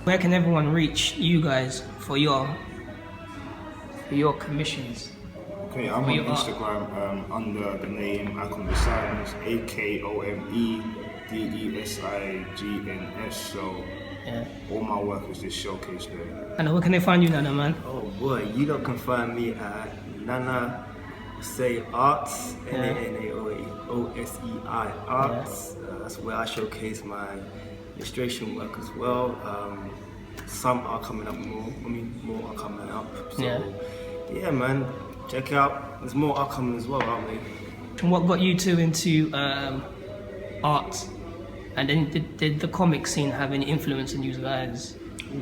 Where can everyone reach you guys for your commissions? Okay, I'm on Instagram under the name Akomdesigns, AKOMEDESIGNS. So all my work is just showcased there. And where can they find you, Nana, man? Oh boy, you lot can find me at Nana Say Arts, NANAOSEI Arts. That's where I showcase my illustration work as well. Some are coming up more. More are coming up. So yeah, man, check out. There's more upcoming as well, aren't we? And what got you two into art? And then did the comic scene have any influence in you guys'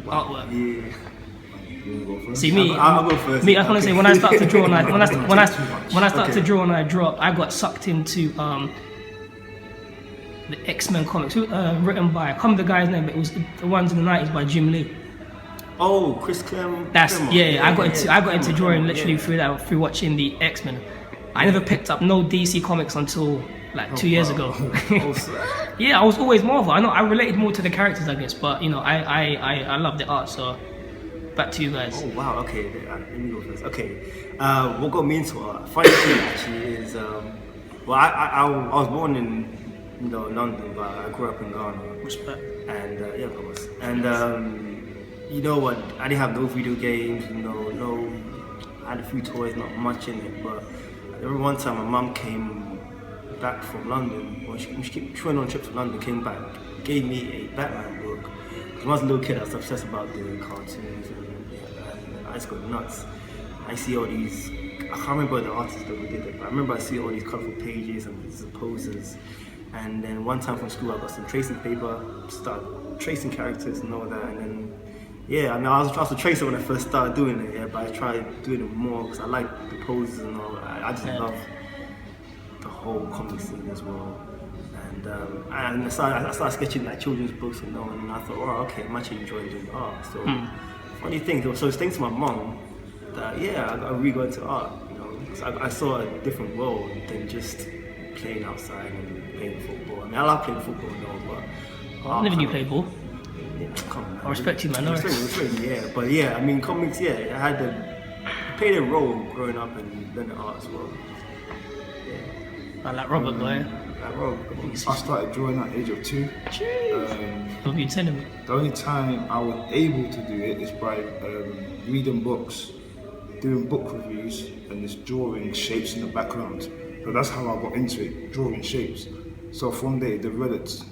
artwork? Yeah. See me, I'll go first. Me, I want to say when I start to draw and when I start to draw and I draw, I got sucked into the X-Men comics, written by, I can't remember the guy's name, but it was the ones in the 90s by Jim Lee. Oh, Chris Clem. I got into drawing literally through watching the X-Men. I never picked up no DC comics until like 2 years ago. Yeah, I was always Marvel. I know I related more to the characters, I guess, but you know, I love the art. So back to you guys. Oh wow, okay, let me go first. Okay, what got me into art? Funny thing actually is, well, I was born in London, but I grew up in Ghana. Respect. And yeah, of course. And you know what? I didn't have no video games. I had a few toys, not much in it. But every one time my mum came back from London, or she went on a trip to London, came back, gave me a Batman book. When I was a little kid, I was obsessed about the cartoons, and I just got nuts. I see all these, I can't remember the artists that did it, but I remember I see all these colorful pages and these posters. And then one time from school, I got some tracing paper, started tracing characters and all that. And then, yeah, I mean, I was a tracer when I first started doing it, but I tried doing it more because I like the poses and all that. I just love the whole comic scene as well. And I started sketching like children's books and all, and I thought, oh, okay, I'm actually enjoying doing art. So, funny thing, so it's thanks to my mom that, yeah, I really got into art, because I saw a different world than just playing outside and playing football. I mean, I love playing football and all, but I never knew you played ball. Yeah, come on. I respect you, man. Respect, yeah, but yeah, I mean, comics, yeah, I played a role growing up and learning art as well. Yeah. I like Robert, boy. I started drawing at the age of 2. What were you telling me? The only time I was able to do it is by reading books, doing book reviews, and just drawing shapes in the background. So that's how I got into it, drawing shapes. So from there, it developed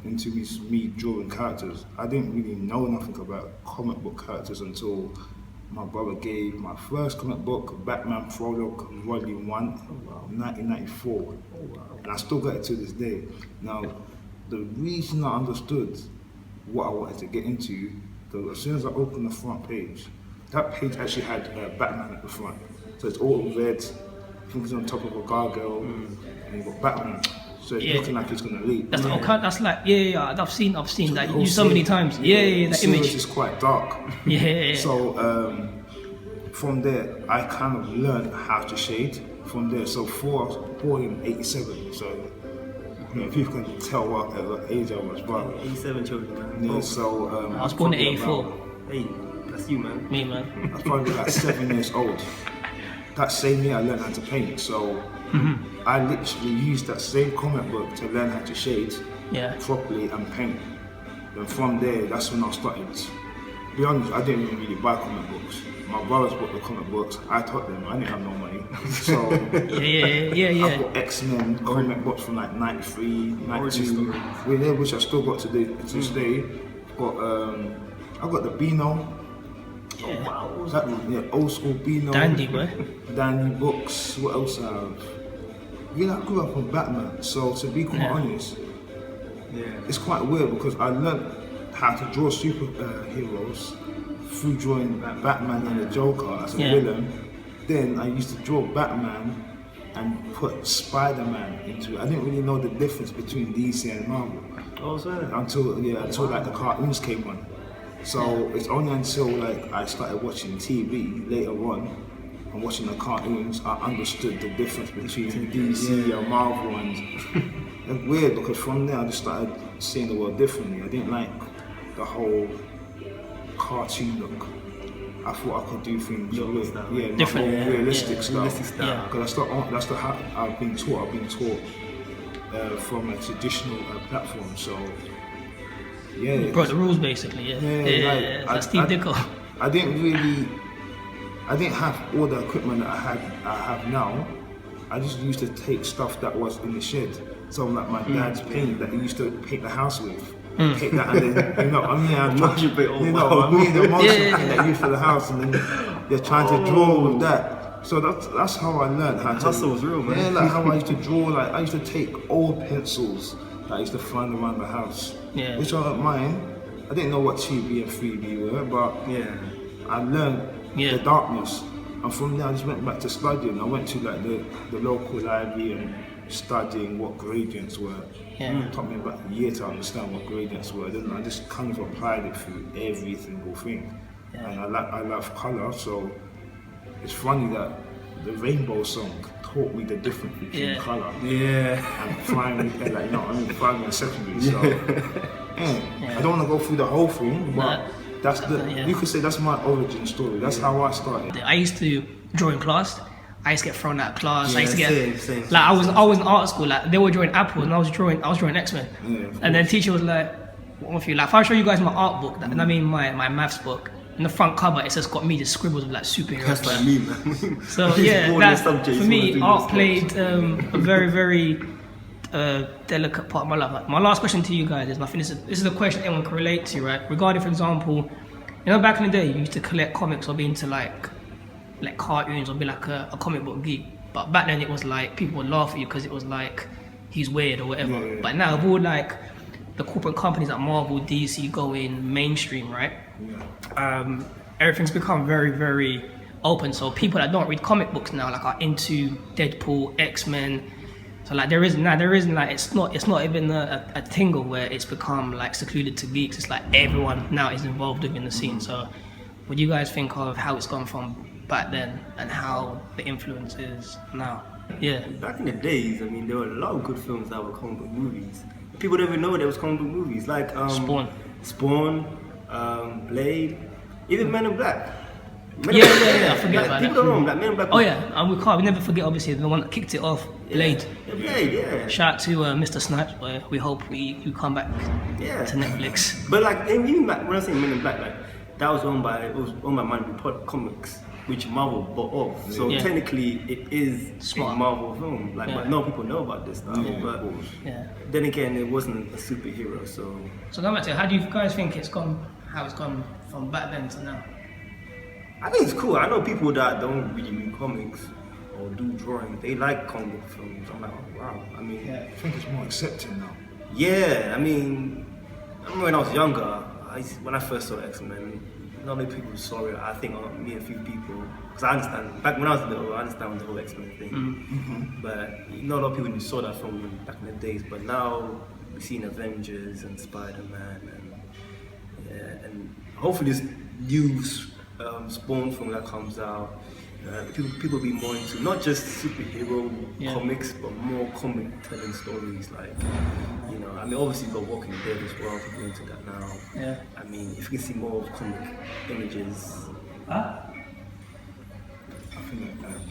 into me drawing characters. I didn't really know nothing about comic book characters until my brother gave my first comic book, Batman Prologue, Volume 1, 1994. And I still got it to this day. Now, the reason I understood what I wanted to get into, as soon as I opened the front page, that page actually had Batman at the front. So it's all red, I think it's on top of a gargoyle, and you've got Batman. So it's looking like it's gonna leap. That's that's like I've seen that used so many times. That image is quite dark. So from there, I kind of learned how to shade. From there, so I was born in '87. So people can tell what age I was. But 87 children, man. Yeah. So I was born in '84. Hey, that's you, man. Me, man. I was probably like 7 years old. That same year, I learned how to paint. So. I literally used that same comic book to learn how to shade properly and paint. And from there, that's when I started. To be honest, I didn't even really buy comic books. My brothers bought the comic books. I taught them. I didn't have no money. So I bought X-Men comic books from like 93, 92, which I still got to this day. But I got the Beano. Old school Beano. Dandy, boy. Dandy books. What else I have? I grew up on Batman, so to be quite honest, it's quite weird because I learned how to draw superheroes through drawing Batman and the Joker as a villain. Then I used to draw Batman and put Spider-Man into it. I didn't really know the difference between DC and Marvel until like the cartoons came on. So it's only until like I started watching TV later on and watching the cartoons, I understood the difference between DC and Marvel, and it's weird because from there I just started seeing the world differently. I didn't like the whole cartoon look. I thought I could do things Different, realistic style. Realistic style. Yeah. Because that's the how I've been taught. I've been taught from a traditional platform. So yeah, You broke the rules basically. like, That's Steve Ditko. I didn't have all the equipment that I have now. I just used to take stuff that was in the shed. So like my dad's paint that he used to paint the house with. Take that and then, you know what I mean? I'm trying, you know what I mean? The motion that you use for the house, and then they're trying to draw with that. So that's how I learned how to. Hustle was real, man. Yeah, like how I used to draw. Like I used to take old pencils that I used to find around the house, which I don't mind. I didn't know what 2B and 3B were, but I learned the darkness. And from there, I just went back to studying. I went to like the local library and studying what gradients were. It took me about a year to understand what gradients were. Then I just kind of applied it through every single thing. And I love colour, so it's funny that the Rainbow song taught me the difference between colour and primary, like, you know, I mean, primary and secondary. So I don't want to go through the whole thing, but that's you could say that's my origin story. That's how I started. I used to draw in class. I used to get thrown out of class. I used to get same. like I was in art school. Like they were drawing Apple, and I was drawing X-Men. And then teacher was like, "What with you?" Like if I show you guys my art book, I mean my maths book. In the front cover, it says got me just scribbles with like superheroes. That's like me, man. So that's for me. Art played a very, very delicate part of my life. Like, my last question to you guys is, and I think this is a question anyone can relate to, right? Regarding, for example, you know, back in the day, you used to collect comics or be into like cartoons or be like a comic book geek. But back then, it was like people would laugh at you because it was like he's weird or whatever. But now, with all like the corporate companies like Marvel, DC going mainstream, right? Everything's become very, very open. So people that don't read comic books now like are into Deadpool, X-Men. So like there isn't like it's not even a tingle where it's become like secluded to geeks. It's like everyone now is involved within the scene. So what do you guys think of how it's gone from back then and how the influence is now? Yeah. Back in the days, I mean, there were a lot of good films that were comic book movies. People don't even know there was comic book movies like Spawn, Blade, even Men in Black. I forget about that. People don't know that Men in Black. Oh yeah, and we never forget obviously the one that kicked it off, Blade. Blade. Shout out to Mr. Snipes, but we hope you come back to Netflix. But like even back, when I say Men in Black, like that was owned by Marvel Comics, which Marvel bought off. So technically, it is a Marvel film. Like, but no people know about this stuff. But then again, it wasn't a superhero. So going back to how do you guys think how it's gone from back then to now? I think it's cool. I know people that don't really read comics or do drawing. They like comic book films. I'm like, oh, wow. I mean, I think it's more accepting now. Yeah, I mean, I remember when I was younger, when I first saw X-Men, not many people saw it. I think me and a few people, because I understand. Back when I was little, I understand the whole X-Men thing. But not a lot of people saw that film back in the days. But now we've seen Avengers and Spider-Man, and hopefully this new Spawn film that comes out, people be more into not just superhero comics, but more comic telling stories. Like, you know, I mean, obviously you've got Walking Dead as well. People into that now. Yeah. I mean, if you can see more of comic images. I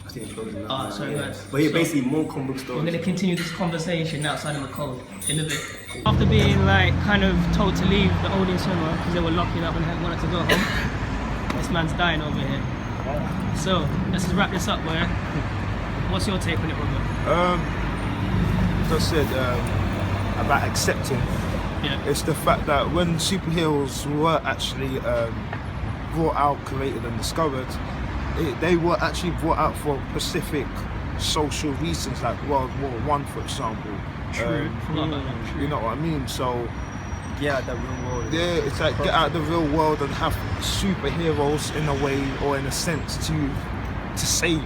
think it's closing now. Sorry guys. But basically more comic stories. We're going to continue this conversation outside of the code in a bit. After being like kind of told to leave the Odeon cinema because they were locking up and wanted to go home. This man's dying over here. So let's just wrap this up, boy. What's your take on it, Robert? As I said about accepting, it's the fact that when superheroes were actually brought out, created and discovered, they were actually brought out for specific social reasons, like World War I, for example. True. You know what I mean? So get out the real world. Yeah, it's like get out the real world and have superheroes in a way or in a sense to save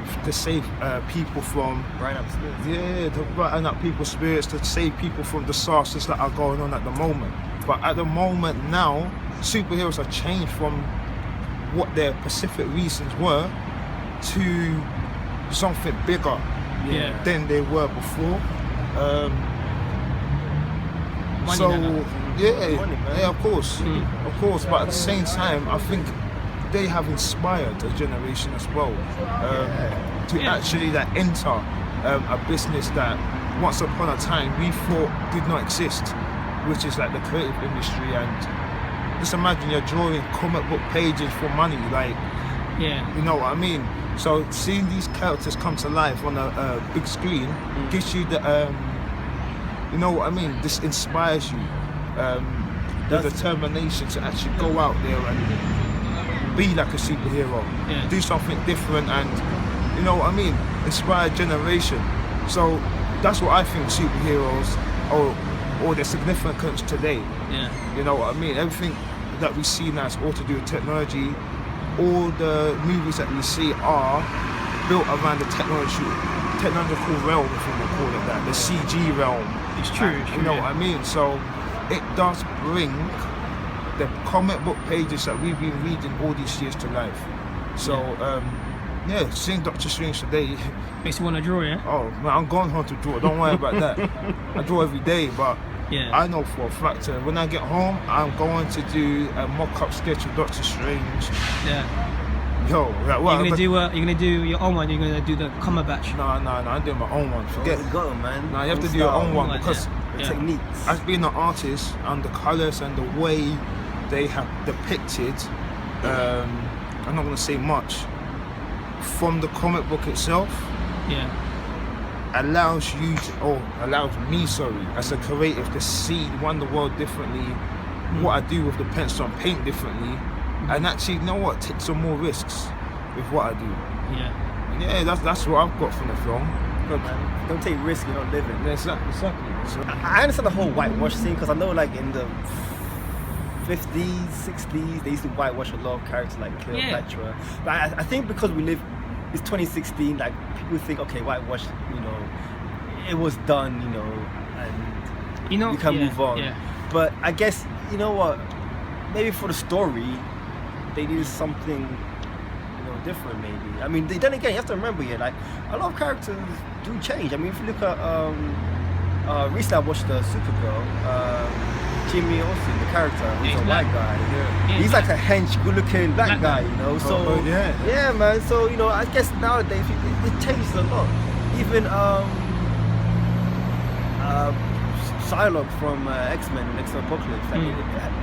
people from brighten up spirits. Yeah, to brighten up people's spirits, to save people from disasters that are going on at the moment. But at the moment now, superheroes are changed from what their specific reasons were to something bigger than they were before. So Yeah, money, man. yeah, of course. But at the same time, I think they have inspired a generation as well to actually enter a business that once upon a time we thought did not exist, which is like the creative industry. And just imagine you're drawing comic book pages for money, like, you know what I mean? So seeing these characters come to life on a big screen gives you the, you know what I mean? This inspires you, the determination to actually go out there and be like a superhero, do something different, and you know what I mean? Inspire a generation. So that's what I think superheroes or their significance today. You know what I mean? Everything that we see now is all to do with technology. All the movies that we see are built around the technological realm, if you want to call it that, the CG realm. It's true. You know what I mean? So it does bring the comic book pages that we've been reading all these years to life. So seeing Doctor Strange today makes you want to draw, Oh man, I'm going home to draw. Don't worry about that. I draw every day, but I know for a fact when I get home, I'm going to do a mock-up sketch of Doctor Strange. Yo, like, what? You're gonna do your own one. You're gonna do the Cumberbatch. No, I'm doing my own one. Forget it. Go, man. No, you have to do your own one because the techniques. As being an artist and the colours and the way they have depicted, I'm not gonna say much from the comic book itself. Allows me, as a creative, to see the world differently, what I do with the pencil and paint differently, and actually, you know what, take some more risks with what I do. That's what I've got from the film. Don't take risks, you're not living. Exactly. So, I understand the whole whitewash thing, because I know like in the 50s, 60s, they used to whitewash a lot of characters like Cleopatra. But I think because we live, it's 2016, like people think, okay, whitewash, you know, it was done, you know, and you can move on. But I guess, you know what, maybe for the story, they needed something, you know, different maybe. I mean, then again, you have to remember like a lot of characters do change. I mean, if you look at recently I watched Supergirl, Jimmy Olsen, the character, he's a white guy. He's like a hench, good-looking black guy, you know. So man. So you know, I guess nowadays it changes a lot. Even Psylocke from X-Men, Next Apocalypse.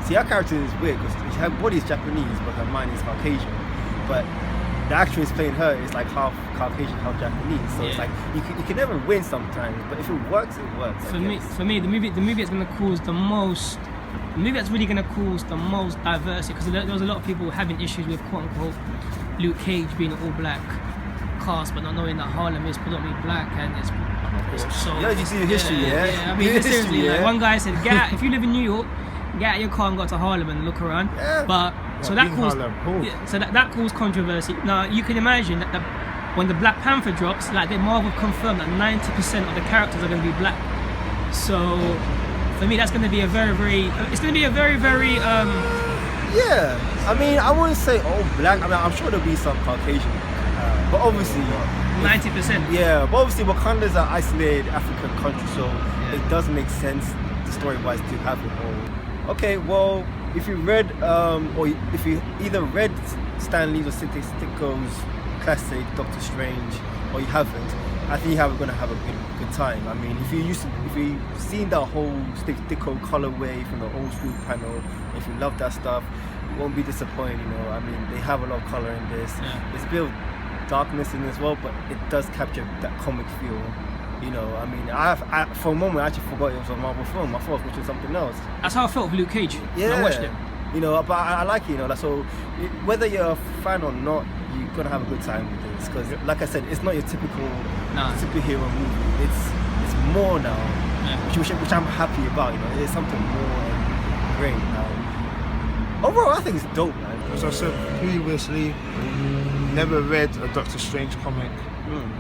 See, her character is weird because her body is Japanese, but her mind is Caucasian. But the actress playing her is like half Caucasian, half Japanese. So it's like you can never win sometimes. But if it works, it works. For me, the movie that's gonna cause the most. The movie that's really gonna cause the most diversity, because there was a lot of people having issues with quote unquote Luke Cage being an all black cast, but not knowing that Harlem is predominantly black and it's so. Yeah, you see the history, I mean, seriously, like one guy said, if you live in New York, get out of your car and go to Harlem and look around. But so that caused that caused controversy. Now you can imagine that when the Black Panther drops, like Marvel confirmed that 90% of the characters are going to be black. So for me, that's going to be a very I mean, I wouldn't say all black. I mean, I'm sure there'll be some Caucasian, but obviously 90%. Yeah, but obviously Wakanda is an isolated African country, so it does make sense story-wise to have it all. Okay, well, if you read or if you either read Stan Lee's or Sticko's classic Doctor Strange, or you haven't, I think you're going to have a good time. I mean, if you've seen that whole Sticko colorway from the old school panel, if you love that stuff, you won't be disappointed. You know, I mean, they have a lot of color in this. It's a bit of darkness in it as well, but it does capture that comic feel. You know, I mean, I for a moment I actually forgot it was a Marvel film. I thought it was watching something else. That's how I felt with Luke Cage when I watched it. You know, but I like it, you know, like, so whether you're a fan or not, you're gonna have a good time with this, because like I said, it's not your typical superhero movie. It's more now, which I'm happy about. You know, it's something more great now. Overall, I think it's dope, man. As I said previously, never read a Doctor Strange comic.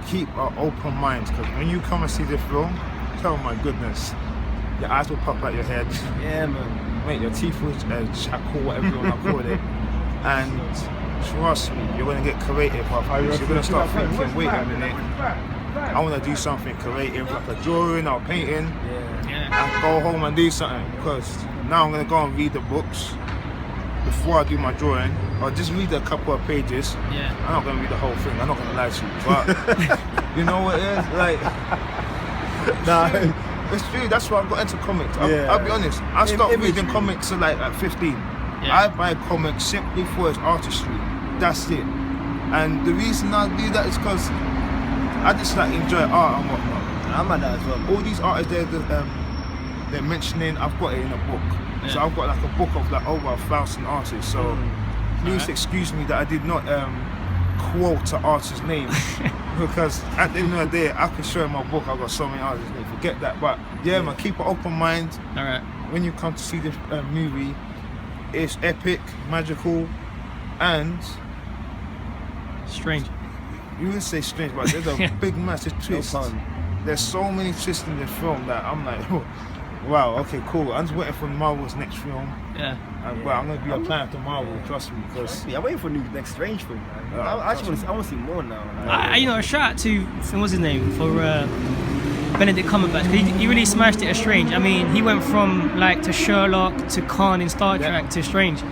Keep an open mind, because when you come and see the film, oh my goodness, your eyes will pop out your head. Yeah, man. Mate, your teeth will shackle, whatever you want to call it. And trust me, you're going to get creative. You're going to start thinking, wait a minute, I want to do something creative, like a drawing or painting. I go home and do something, because now I'm gonna go and read the books before I do my drawing, or just read a couple of pages. Yeah. I'm not gonna read the whole thing. I'm not gonna lie to you, but you know what it is? Like, it's true. That's why I got into comics. I'll be honest. I stopped reading comics at 15. Yeah. I buy comics simply for its artistry. That's it. And the reason I do that is because I just like enjoy art and whatnot. I'm at that as well. All these artists they're mentioning, I've got it in a book. Yeah. So I've got like a book of like over 1,000 artists. So please excuse me that I did not quote the artist's name, because at the end of the day, I can show in my book I've got so many artists' names. Forget that. But yeah, man, keep an open mind. All right. When you come to see this movie, it's epic, magical, and Strange. you would say strange, but there's a big massive twist. pun. There's so many twists in this film that I'm like, wow, okay, cool. I'm just waiting for Marvel's next film. Yeah. But I'm gonna be applying to Marvel, trust me, because I'm waiting for the next Strange film, man. I actually want to see more now. A shout out to, what's his name, for Benedict Cumberbatch. He really smashed it as Strange. I mean, he went from like to Sherlock to Khan in Star Trek to Strange.